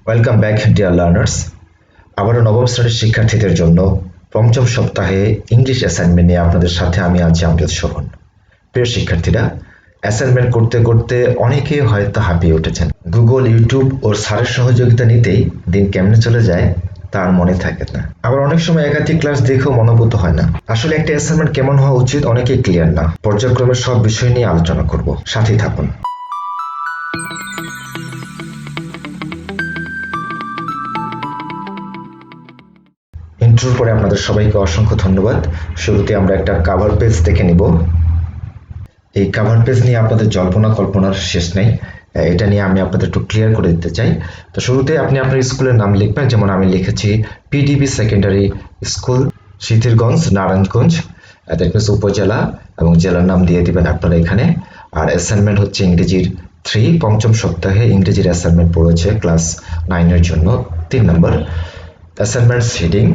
Welcome back dear learners. আবারও নবম শ্রেণীর শিক্ষার্থীদের জন্য পঞ্চম সপ্তাহে ইংলিশ অ্যাসাইনমেন্ট নিয়ে আপনাদের সাথে আমি আছি আমজাদ সোহন। প্রিয় শিক্ষার্থীরা, অ্যাসাইনমেন্ট করতে করতে অনেকে হয়তো হাঁপিয়ে উঠেছেন। গুগল, ইউটিউব ও স্যারের সহযোগিতা নিতেই দিন কেমনে চলে যায় তার মনে থাকে না। আবার অনেক সময় একাধিক ক্লাস দেখেও মনোভূত হয় না। আসলে একটা অ্যাসাইনমেন্ট কেমন হওয়া উচিত অনেকেই ক্লিয়ার না। পর্যায়ক্রমে সব বিষয় নিয়ে আলোচনা করব, সাথেই থাকুন। ইন্ট্রোর পরে আপনাদের সবাইকে অসংখ্য ধন্যবাদ। শুরুতে আমরা একটা কাভার পেজ দেখে নিব। এই কাভার পেজ নিয়ে আপনাদের জল্পনা কল্পনার শেষ নেই। এটা নিয়ে আমি আপনাদের একটু ক্লিয়ার করে দিতে চাই। তো শুরুতে আপনি আপনার স্কুলের নাম লিখবেন, যেমন আমি লিখেছি PDB secondary school, Shithirganj, Narayanganj. That means উপজেলা এবং জেলার নাম দিয়ে দিবেন আপনারা এখানে। আর অ্যাসাইনমেন্ট হচ্ছে ইংরেজির 3, পঞ্চম সপ্তাহে ইংরেজির অ্যাসাইনমেন্ট পড়েছে ক্লাস 9-এর জন্য 3 নম্বর। Assignments heading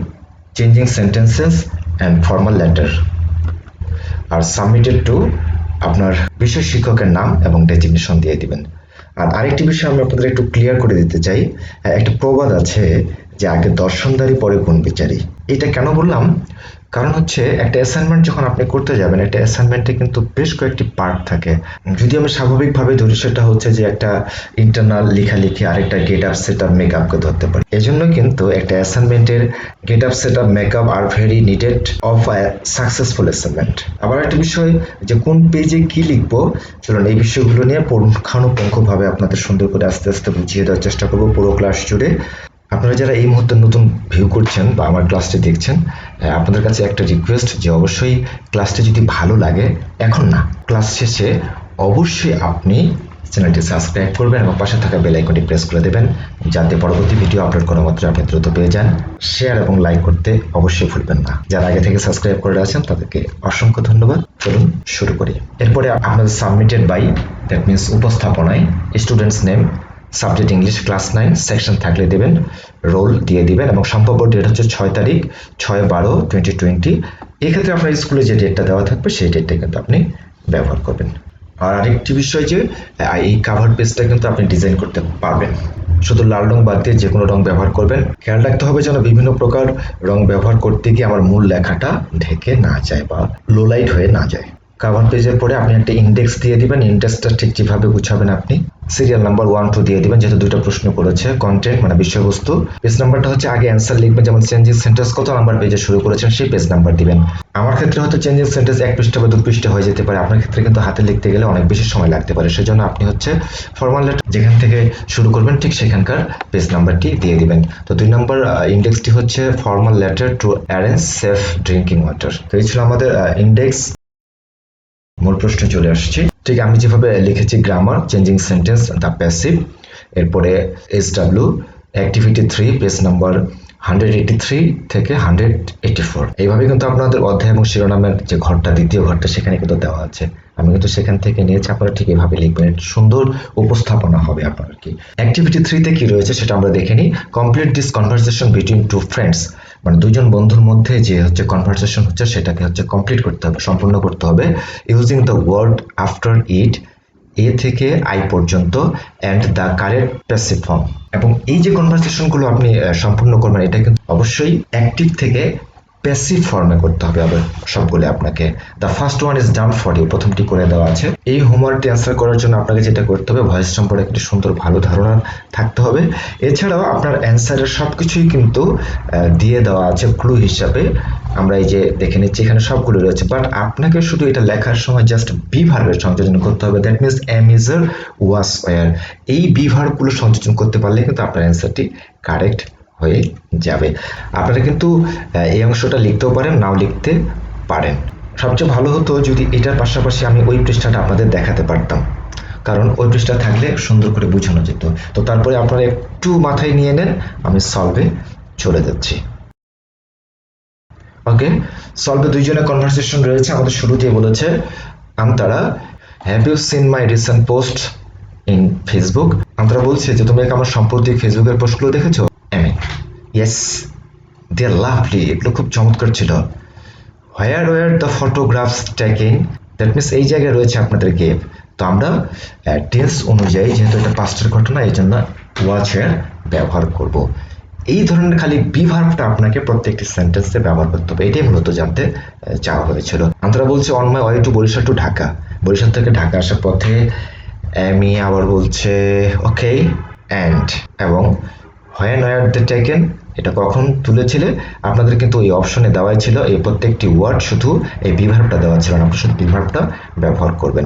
changing sentences and formal letter. আর সাবমিটেড টু আপনার বিষয় শিক্ষকের নাম এবং ডেজিগনেশন দিয়ে দিবেন। আর আরেকটি বিষয় আমি আপনাদের একটু ক্লিয়ার করে দিতে চাই। একটা প্রবাদ আছে যে আগে দর্শনদারি পরে গুণ বিচারি। এটা কেন বললাম? কারণ হচ্ছে একটা অ্যাসাইনমেন্ট যখন আপনি করতে যাবেন, একটা অ্যাসাইনমেন্টে কিন্তু বেশ কয়েকটি পার্ট থাকে। যদি আমি স্বাভাবিকভাবে ধরি, সেটা হচ্ছে যে একটা ইন্টারনাল লেখালেখি, আরেকটা গেট আপ সেট আপ মেকআপকে ধরতে পারি। এজন্য কিন্তু একটা অ্যাসাইনমেন্টের get up set up makeup are very needed of a successful assignment. আবার একটা বিষয় যে কোন পেজে কি লিখবো, চলুন এই বিষয়গুলো নিয়ে পুঙ্খানুপুঙ্খভাবে আপনাদের সুন্দর করে আস্তে আস্তে বুঝিয়ে দেওয়ার চেষ্টা করবো পুরো ক্লাস জুড়ে। আপনারা যারা এই মুহূর্তে নতুন ভিউ করছেন বা আমার ক্লাসটি দেখছেন, আপনাদের কাছে একটা রিকোয়েস্ট যে অবশ্যই ক্লাসটি যদি ভালো লাগে, এখন না, ক্লাস শেষে অবশ্যই আপনি চ্যানেলটি সাবস্ক্রাইব করবেন এবং পাশে থাকা বেল আইকনটি প্রেস করে দেবেন, যাতে পরবর্তী ভিডিও আপলোড করা মাত্র আপনি দ্রুত পেয়ে যান। শেয়ার এবং লাইক করতে অবশ্যই ভুলবেন না। যারা আগে থেকে সাবস্ক্রাইব করে আছেন তাদেরকে অসংখ্য ধন্যবাদ। চলুন শুরু করি। এরপরে আপনাদের সাবমিটেড বাই, দ্যাট মিনস উপস্থাপনায়, students name, subject English class 9, section থাকলে দেবেন, রোল দিয়ে দিবেন এবং সম্ভাব্য ডেট হচ্ছে 6 তারিখ 6/12/2020। এক্ষেত্রে আপনার স্কুলে যে ডেটটা দেওয়া থাকবে সেই ডেটটা কিন্তু আপনি ব্যবহার করবেন। আর আরেকটি বিষয় যে এই কাভার পেজটা কিন্তু আপনি ডিজাইন করতে পারবেন, শুধু লাল রং বাদ দিয়ে যে কোনো রং ব্যবহার করবেন। খেয়াল রাখতে হবে যেন বিভিন্ন প্রকার রং ব্যবহার করতে গিয়ে আমার মূল লেখাটা ঢেকে না যায় বা লো লাইট হয়ে না যায়। কাভার পেজের পরে আপনি একটা ইন্ডেক্স দিয়ে দিবেন। ইন্ডেক্সটা ঠিক যেভাবে গুছাবেন, আপনি সিরিয়াল নাম্বার 1-2 দিয়ে দিবেন, যেহেতু দুটো প্রশ্ন করেছে। কন্টেন্ট মানে বিষয়বস্তু, পেজ নাম্বারটা হচ্ছে আগে অ্যান্সার লিখবেন, যেমন চেঞ্জিং সেন্টেন্স কত নাম্বার পেজে শুরু করেছেন সেই পেজ নাম্বার দিবেন। আমার ক্ষেত্রে হয়তো চেঞ্জিং সেন্টেন্স 1 পৃষ্ঠা বা 2 পৃষ্ঠা হয়ে যেতে পারে, আপনার ক্ষেত্রে কিন্তু হাতে লিখতে গেলে অনেক বেশি সময় লাগতে পারে। সেজন্য আপনি হচ্ছে ফর্মাল লেটার যেখান থেকে শুরু করবেন ঠিক সেখানকার পেজ নাম্বারটি দিয়ে দিবেন। তো 2 নম্বর ইন্ডেক্সটি হচ্ছে formal letter to arrange safe drinking water. তো এই ছিল আমাদের ইন্ডেক্স। মূল প্রশ্নে চলে আসছি। ঠিক আমি যেভাবে লিখেছি, grammar, changing sentence, the passive, এরপরে SW, অ্যাক্টিভিটি 3, পেজ নাম্বার 183 থেকে 184। এইভাবে কিন্তু আপনাদের অধ্যায় এবং শিরোনামের যে ঘরটা, দ্বিতীয় ঘরটা, সেখানে কিন্তু দেওয়া আছে। আমি কিন্তু সেখান থেকে নিয়েছি, আপনারা ঠিক এভাবে লিখবেন, সুন্দর উপস্থাপনা হবে আপনার কি। অ্যাক্টিভিটি 3 তে কি রয়েছে সেটা আমরা দেখে নিই। Complete this conversation between two friends, মানে দুজন বন্ধুর মধ্যে যে হচ্ছে কনভারসেশন হচ্ছে সেটাকে হচ্ছে কমপ্লিট করতে হবে, সম্পূর্ণ করতে হবে। Using the word after it, A থেকে আই পর্যন্ত, and the correct passive form. এবং এই যে কনভারসেশনগুলো আপনি সম্পূর্ণ করবেন, এটা কিন্তু অবশ্যই অ্যাক্টিভ থেকে প্যাসিভ ফর্মে করতে হবে আবার সবগুলো আপনাকে। The first one is done for you, প্রথমটি করে দেওয়া আছে। এই হোমওয়ার্কটি অ্যান্সার করার জন্য আপনাকে যেটা করতে হবে, ভয়েস সম্পর্কে একটি সুন্দর ভালো ধারণা থাকতে হবে। এছাড়াও আপনার অ্যান্সারের সবকিছুই কিন্তু দিয়ে দেওয়া আছে ক্লু হিসাবে। আমরা এই যে দেখে নিচ্ছি এখানে সবগুলো রয়েছে, বাট আপনাকে শুধু এটা লেখার সময় জাস্ট বি ভার্বের সংযোজন করতে হবে। That means am, is, was, were, এই বি ভার্বগুলো সংযোজন করতে পারলে কিন্তু আপনার অ্যান্সারটি কারেক্ট হয়ে যাবে। আপনারা কিন্তু এই অংশটা লিখতেও পারেন, নাও লিখতে পারেন। সবচেয়ে ভালো হতো যদি এটার পাশাপাশি আমি ওই পৃষ্ঠাটা আপনাদের দেখাতে পারতাম, কারণ ওই পৃষ্ঠা থাকলে সুন্দর করে বোঝানো যেত। তো তারপরে আপনারা একটু মাথায় নিয়ে নেন, আমি সলভে চলে যাচ্ছি। ওকে, সলভে দুইজনের কনভারসেশন রয়েছে। আমাদের শুরুতেই বলেছে, Amtara, have you seen my recent post in Facebook. Amtara বলছে যে তুমি কি আমার সাম্প্রতিক ফেসবুকের পোস্টগুলো দেখেছো? Emma, yes, they are lovely, এগুলো খুব চমৎকার ছিল। Where were the photographs taken, that means এই জায়গায় রয়েছে আপনাদের গেভ। তো আমরা টেন্স অনুযায়ী, যেহেতু এটা পাস্টের ঘটনা, এই জন্য ওয়াজ হেয়ার ব্যবহার করব। এই ধরনের খালি বি ভার্বটা আপনাকে প্রত্যেকটি সেন্টেন্সে ব্যবহার করতে হবে, এটাই মূলত জানতে চাওয়া হয়েছিল। আমরা বলছি on my way to Barishal to Dhaka, বরিশাল থেকে ঢাকা আসার পথে আমি আবার বলছে ওকে অ্যান্ড, এবং হোয়েন ওয়ার দ্য টেকেন, এটা কখন তুলেছিলে, আপনাদের কিন্তু ওই অপশনে দেওয়াই ছিল এই প্রত্যেকটি ওয়ার্ড, শুধু এই বি ভার্বটা দেওয়া ছিল না, আপনারা শুধু বি ভার্বটা ব্যবহার করবেন।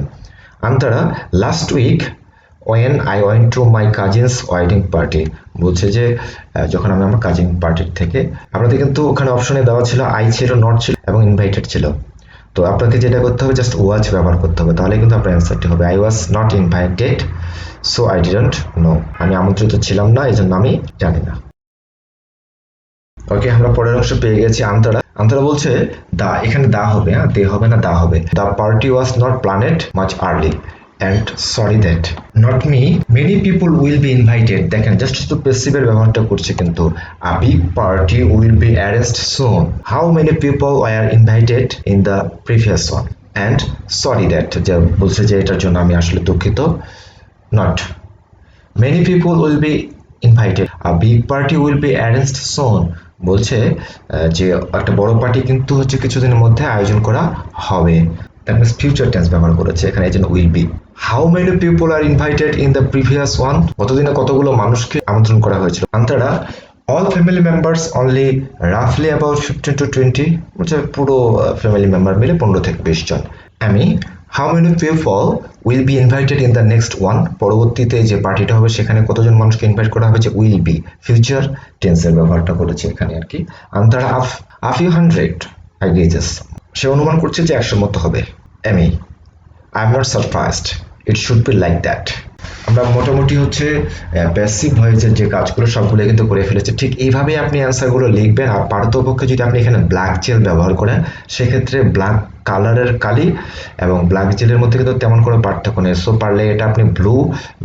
Antara last week when I went to my cousin's wedding party, বলছে যে যখন আমি আমার কাজিন পার্টির থেকে, আপনাদের কিন্তু ওখানে অপশনে দেওয়া ছিল আই ছিল, নট ছিল এবং ইনভাইটেড ছিল। তো আপনাকে যেটা করতে হবে জাস্ট ওয়াজ ব্যবহার করতে হবে, তাহলে কিন্তু আপনার অ্যান্সারটি হবে I was not invited so I didn't know, আমি আমন্ত্রিত ছিলাম না, এই জন্য আমি জানি না। ওকে, আমরা পরের অংশ পেয়ে গেছি আন্তরা। আন্তরা বলছে দা, এখানে দা হবে, হ্যাঁ দে হবে না, দা হবে। The party was not planned much early and sorry that not me many people will be invited, দেখেন জাস্ট শুধু প্যাসিভের ব্যবহারটা করছে, কিন্তু a big party will be arranged soon, how many people were invited in the previous one and sorry that, যে বলছে যে এটার জন্য আমি আসলে দুঃখিত, not many people will be invited, a big party will be arranged soon, বলছে যে একটা বড় পার্টি কিন্তু হচ্ছে কিছুদিনের মধ্যে আয়োজন করা হবে, দ্যাট মিন্স ফিউচার টেন্স ব্যবহার করেছে এখানে, এই জন্য will be. How many people are invited in the previous one, গতদিনে কতগুলো মানুষকে আমন্ত্রণ করা হয়েছিল। Antara all family members only রাফলি অ্যাবাউট 15 to 20, বলছে পুরো ফ্যামিলি মেম্বার মিলে 15 থেকে 20 জন। আমি how many people will be invited in the next one, পরবর্তীতে যে পার্টিটা হবে সেখানে কতজন মানুষকে ইনভাইট করা হবে, যে উইল বি ফিউচার টেন্সের ব্যবহারটা করেছে এখানে আর কি। Antara a few hundred I guesses, সে অনুমান করছে যে 100 মতো হবে। Amy I am not surprised it should be like that, আমরা মোটামুটি হচ্ছে প্যাসিভ ভয়েসের যে কাজগুলো সবগুলো কিন্তু করে ফেলেছে, ঠিক এইভাবে আপনি অ্যান্সারগুলো লিখবেন। আর পারতপক্ষে যদি আপনি এখানে ব্ল্যাক জেল ব্যবহার করেন, সেক্ষেত্রে ব্ল্যাক কালারের কালি এবং ব্ল্যাক জেলের মধ্যে কিন্তু তেমন কোনো পার্থক্য নেই, সো পারলে এটা আপনি ব্লু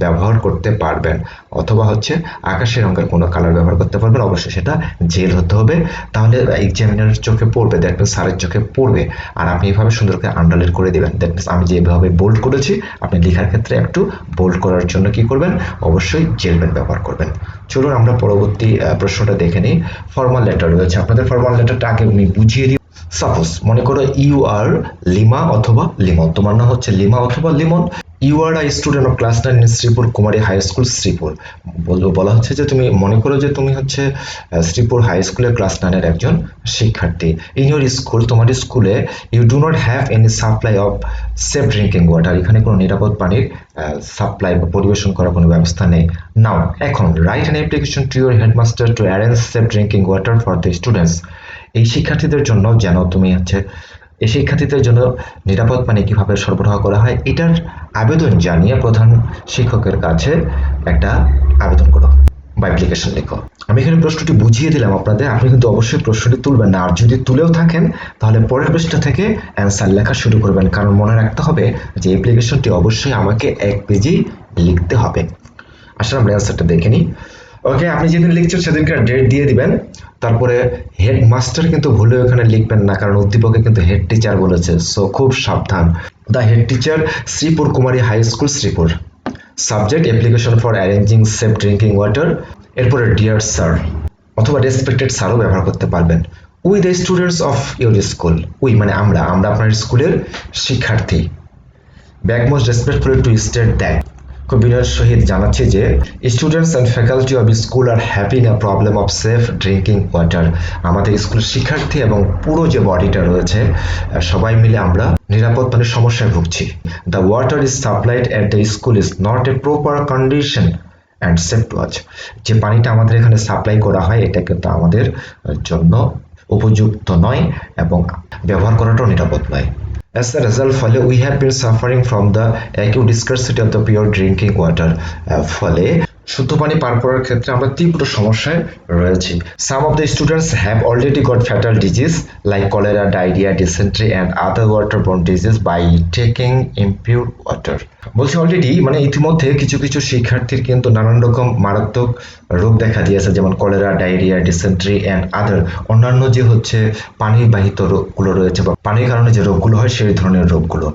ব্যবহার করতে পারবেন, অথবা হচ্ছে আকাশি রঙের কোনো কালার ব্যবহার করতে পারবেন, অবশ্যই সেটা জেল হতে হবে, তাহলে এক্সামিনারের চোখে পড়বে, দ্যাট মিনস স্যারের চোখে পড়বে। আর আপনি এইভাবে সুন্দর করে আন্ডারলাইন করে দেবেন, দ্যাট মিনস আমি যেভাবে বোল্ড করেছি আপনি লেখার ক্ষেত্রে একটু বোল্ড করার জন্য কি করবেন, অবশ্যই জেল পেন ব্যবহার করবেন। চলুন আমরা পরবর্তী প্রশ্নটা দেখে নিই। ফর্মাল লেটার রয়েছে, আপনাদের ফর্মাল লেটারটা আগে আমি বুঝিয়ে দিই। সাপোজ মনে করো ইউ আর লিমা অথবা লিমন, তোমার নাম হচ্ছে লিমা অথবা Limon, you are a student of class 9 in Sripur Kumari high school Sripur, বলা হচ্ছে যে তুমি মনে করো যে তুমি হচ্ছে শ্রীপুর হাই স্কুলের ক্লাস 9 এর একজন শিক্ষার্থী। ইন ইউর স্কুল, তোমার স্কুলে you do not have any supply of safe drinking water, এখানে কোনো নিরাপদ পানির সাপ্লাই বা পরিবেশন করার কোনো ব্যবস্থা নেই। নাও এখন write an application to your headmaster to arrange safe drinking water for the students, এই শিক্ষার্থীদের জন্য যেন তুমি হচ্ছে এই শিক্ষার্থীদের জন্য নিরাপদ পানি কিভাবে সরবরাহ করা হয় এটার আবেদন জানিয়ে প্রধান শিক্ষকের কাছে একটা আবেদন করো বা অ্যাপ্লিকেশন লেখো। আমি এখানে প্রশ্নটি বুঝিয়ে দিলাম আপনাদের, আপনি কিন্তু অবশ্যই প্রশ্নটি তুলবেন না, আর যদি তুলেও থাকেন তাহলে পরের পৃষ্ঠা থেকে অ্যান্সার লেখা শুরু করবেন, কারণ মনে রাখতে হবে যে অ্যাপ্লিকেশনটি অবশ্যই আমাকে 1 পেজেই লিখতে হবে। আসলে আমরা অ্যান্সারটা দেখে নিই। ওকে, আপনি যেদিন লিখছেন সেদিনকার ডেট দিয়ে দিবেন, তারপরে হেডমাস্টার কিন্তু ভুলেও এখানে লিখবেন না, কারণ উদ্দীপকে কিন্তু হেড টিচার বলেছে, সো খুব সাবধান। The head teacher Sripur Kumari high school Sripur, subject application for arranging safe drinking water, এরপরে ডিয়ার স্যার অথবা রেসপেক্টেড স্যারও ব্যবহার করতে পারবেন। We the students of your school, we মানে আমরা আপনার স্কুলের শিক্ষার্থী। Beg most respectfully to state that, খুব বিনয়ের সহিত জানাচ্ছি যে students and faculty of school are having a problem of safe drinking water, আমাদের স্কুলের শিক্ষার্থী এবং পুরো যে বডিটা রয়েছে সবাই মিলে আমরা নিরাপদ পানির সমস্যায় ভুগছি। The water is supplied at the school is not a proper condition and safe to watch, যে পানিটা আমাদের এখানে সাপ্লাই করা হয় এটা কিন্তু আমাদের জন্য উপযুক্ত নয় এবং ব্যবহার করাটাও নিরাপদ নয়। As a result, ফলে we have been suffering from the acute scarcity of the pure drinking water, ফলে শুদ্ধ পানি পান করার ক্ষেত্রে আমরা তীব্র সমস্যায় রয়েছি। Some of the students have already got fatal disease like cholera, diarrhea, dysentery and other waterborne disease by taking impure water. বলছি অলরেডি মানে ইতিমধ্যে কিছু কিছু শিক্ষার্থীর কিন্তু নানান রকম মারাত্মক রোগ দেখা দিয়েছে, যেমন cholera, diarrhoea, dysentery and other, অন্যান্য যে হচ্ছে পানিবাহিত রোগগুলো রয়েছে বা পানির কারণে যে রোগগুলো হয় সেই ধরনের রোগগুলো।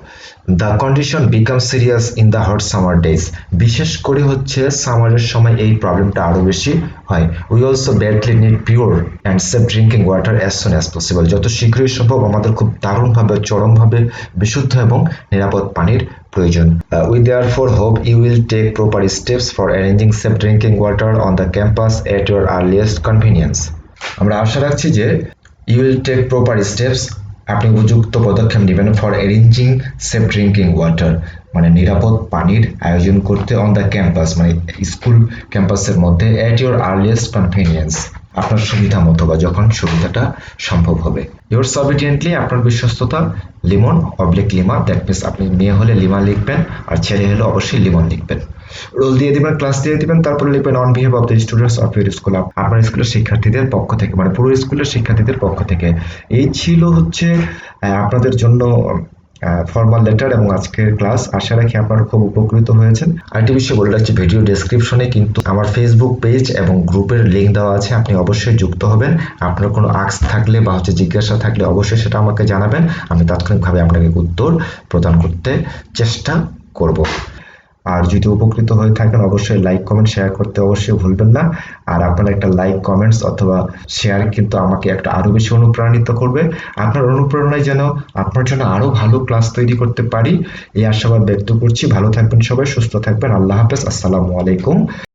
The condition become serious in the hot summer days, বিশেষ করে হচ্ছে সামারের সময় এই প্রবলেমটা আরো বেশি হয়। We also badly need pure and safe drinking water as soon as possible. যত শীঘ্রই সম্ভব আমাদের খুব দারুণভাবে চরমভাবে বিশুদ্ধ এবং নিরাপদ পানির প্রয়োজন। We therefore hope you will take proper steps for arranging safe drinking water on the campus at your earliest convenience. আমরা আশা রাখছি যে you will take proper steps, আপনি উপযুক্ত পদক্ষেপ নেবেন for arranging safe drinking water, মানে নিরাপদ পানির আয়োজন করতে অন দ্য ক্যাম্পাস, মানে স্কুল ক্যাম্পাসের মধ্যে অ্যাট ইউর আর্লিয়েস্ট কনভেনিয়েন্স, আপনার সুবিধা মতো বা যখন সুবিধাটা সম্ভব হবে। ইউর অবিডিয়েন্টলি, আপনার বিশ্বস্ততা, Limon oblique Lima, that means আপনি মেয়ে হলে লিমা লিখবেন আর ছেলে হলে অবশ্যই লিমন লিখবেন। রোল দিয়ে দিবেন, ক্লাস দিয়ে দিবেন, তারপরে লিখবেন on behalf of the students of your school, আপনার স্কুলের শিক্ষার্থীদের পক্ষ থেকে, মানে পুরো স্কুলের শিক্ষার্থীদের পক্ষ থেকে। এই ছিল হচ্ছে আপনাদের জন্য ফর্মাল লেটার এবং আজকের ক্লাস। আশা রাখি আপনারা খুব উপকৃত হয়েছেন। আরেকটি বিষয় বলে রাখছি, ভিডিও ডেসক্রিপশনে কিন্তু আমার ফেসবুক পেজ এবং গ্রুপের লিঙ্ক দেওয়া আছে, আপনি অবশ্যই যুক্ত হবেন। আপনার কোনো আস্ক থাকলে বা জিজ্ঞাসা থাকলে অবশ্যই সেটা আমাকে জানাবেন, আমি তাৎক্ষণিকভাবে আপনাকে উত্তর প্রদান করতে চেষ্টা করব। আর যদি উপকৃত হয়ে থাকেন অবশ্যই লাইক কমেন্ট শেয়ার করতে অবশ্যই ভুলবেন না। আর আপনার একটা লাইক কমেন্টস অথবা শেয়ার কিন্তু আমাকে একটা আরো বেশি অনুপ্রাণিত করবে। আপনার অনুপ্রেরণায় যেন আপনার জন্য আরো ভালো ক্লাস তৈরি করতে পারি এই আশাবাদ ব্যক্ত করছি। ভালো থাকবেন সবাই, সুস্থ থাকবেন। আল্লাহ হাফেজ, আসসালামু আলাইকুম।